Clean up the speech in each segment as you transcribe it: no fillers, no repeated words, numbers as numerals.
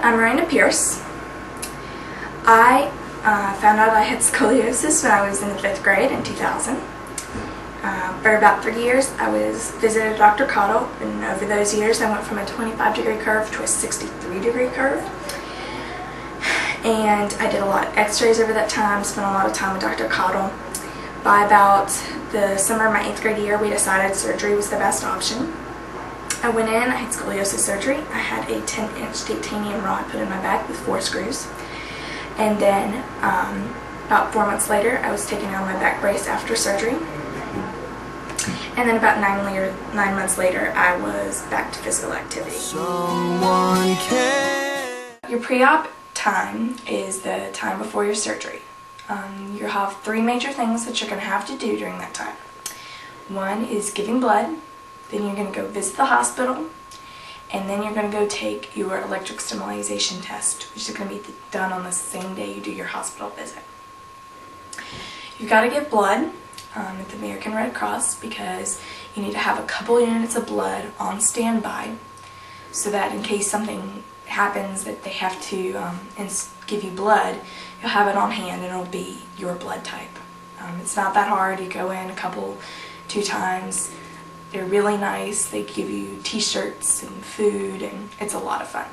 I'm Miranda Pierce. I found out I had scoliosis when I was in the 5th grade in 2000. For about 3 years I visited Dr. Cottle, and over those years I went from a 25-degree curve to a 63-degree curve. And I did a lot of x-rays over that time, spent a lot of time with Dr. Cottle. By about the summer of my 8th grade year, we decided surgery was the best option. I went in, I had scoliosis surgery. I had a 10-inch titanium rod put in my back with 4 screws. And then about 4 months later, I was taken out of my back brace after surgery. And then about 9 months later, I was back to physical activity. Your pre-op time is the time before your surgery. You have 3 major things that you're going to have to do during that time. One is giving blood. Then you're going to go visit the hospital, and then you're going to go take your electric stimulation test, which is going to be done on the same day you do your hospital visit. You've got to give blood at the American Red Cross because you need to have a couple units of blood on standby so that in case something happens that they have to give you blood, you'll have it on hand and it'll be your blood type. It's not that hard. You go in 2 times. They're really nice. They give you t-shirts and food, and it's a lot of fun.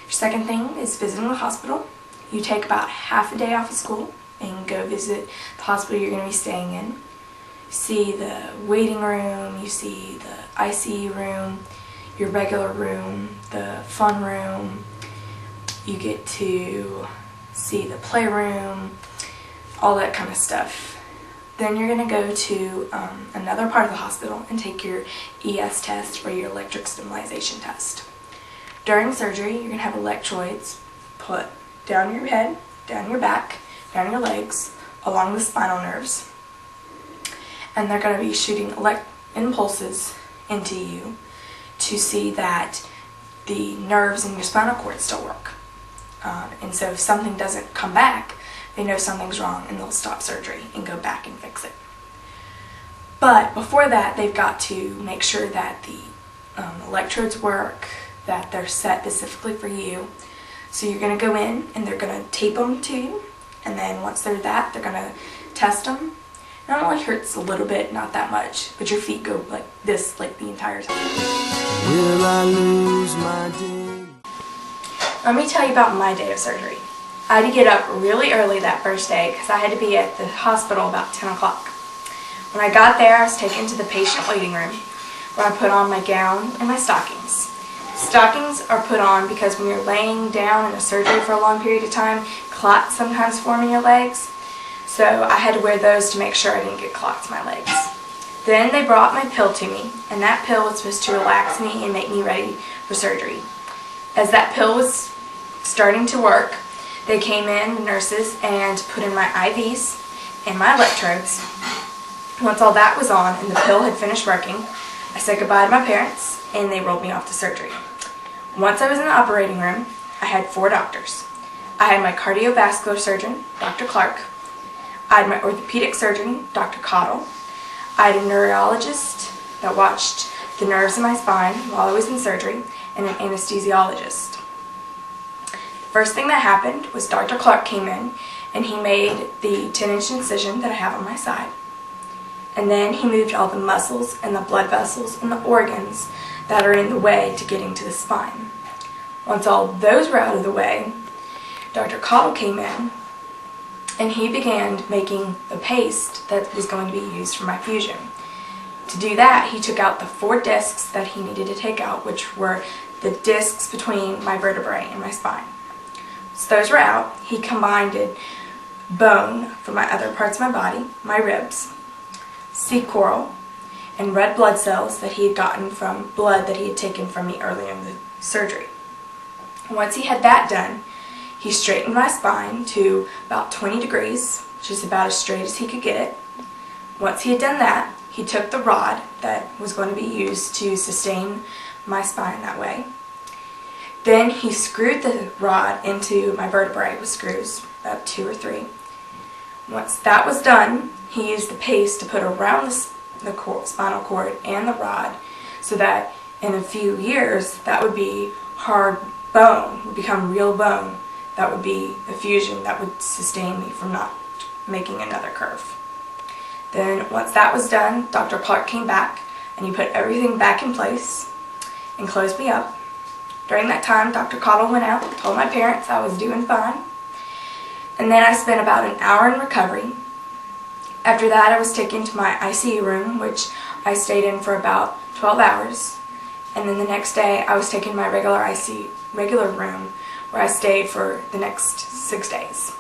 Your second thing is visiting the hospital. You take about half a day off of school and go visit the hospital you're going to be staying in. You see the waiting room, you see the ICU room, your regular room, the fun room. You get to see the playroom, all that kind of stuff. Then you're going to go to another part of the hospital and take your ES test or your electric stimulation test. During surgery, you're going to have electrodes put down your head, down your back, down your legs, along the spinal nerves. And they're going to be shooting impulses into you to see that the nerves in your spinal cord still work. And so if something doesn't come back, they know something's wrong and they'll stop surgery and go back and fix it. But before that, they've got to make sure that the electrodes work, that they're set specifically for you. So you're going to go in and they're going to tape them to you, and then once they're going to test them. It only hurts a little bit, not that much, but your feet go like this like the entire time. Will I lose my day? Let me tell you about my day of surgery. I had to get up really early that first day because I had to be at the hospital about 10 o'clock. When I got there, I was taken to the patient waiting room where I put on my gown and my stockings. Stockings are put on because when you're laying down in a surgery for a long period of time, clots sometimes form in your legs. So I had to wear those to make sure I didn't get clots in my legs. Then they brought my pill to me, and that pill was supposed to relax me and make me ready for surgery. As that pill was starting to work, they came in, the nurses, and put in my IVs and my electrodes. Once all that was on and the pill had finished working, I said goodbye to my parents and they rolled me off to surgery. Once I was in the operating room, I had 4 doctors. I had my cardiovascular surgeon, Dr. Clark. I had my orthopedic surgeon, Dr. Cottle. I had a neurologist that watched the nerves in my spine while I was in surgery, and an anesthesiologist. First thing that happened was Dr. Clark came in and he made the 10-inch incision that I have on my side. And then he moved all the muscles and the blood vessels and the organs that are in the way to getting to the spine. Once all those were out of the way, Dr. Cottle came in and he began making the paste that was going to be used for my fusion. To do that, he took out the 4 discs that he needed to take out, which were the discs between my vertebrae and my spine. So those were out. He combined bone from my other parts of my body, my ribs, sea coral, and red blood cells that he had gotten from blood that he had taken from me earlier in the surgery. Once he had that done, he straightened my spine to about 20 degrees, which is about as straight as he could get it. Once he had done that, he took the rod that was going to be used to sustain my spine that way. Then he screwed the rod into my vertebrae with screws, about 2 or 3. Once that was done, he used the paste to put around the spinal cord and the rod so that in a few years that would be hard bone would become real bone. That would be the fusion that would sustain me from not making another curve. Then once that was done, Dr. Clark came back and he put everything back in place and closed me up. During that time, Dr. Cottle went out and told my parents I was doing fine. And then I spent about an hour in recovery. After that, I was taken to my ICU room, which I stayed in for about 12 hours. And then the next day, I was taken to my regular room, where I stayed for the next 6 days.